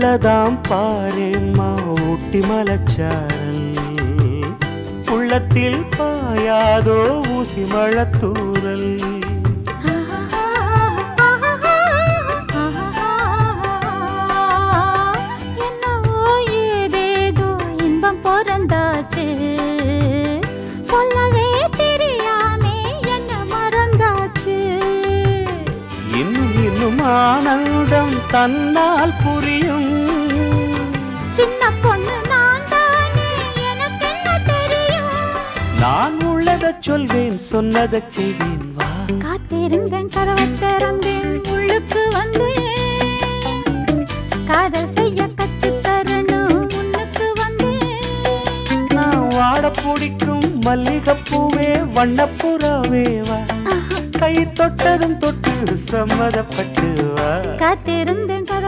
உள்ளதாம் பாரேம்மா ஊட்டி மலச்சாரல் உள்ளத்தில் பாயாதோ ஊசி மழத்தூரல் ஆனந்தம் தன்னால் புரியும் சின்ன பொண்ணு நான் தானே எனக்கு என்ன தெரியும் நான் உள்ளதை சொல்வேன் சொன்னதை செய்வேன் வா காத்திருந்தேன் கதவை திறந்தேன் உள்ளுக்கு வந்தேன் காதல் செய்ய கற்றுத் தரணும் உன்னுக்கு வந்தேன் நான் வாட பிடிக்கும் மல்லிகைப்பூவே வண்ணப்புறாவே வா கை தொட்டதும் தொட்டு சம்மதப்பட்டு வா காத்திருந்தேன்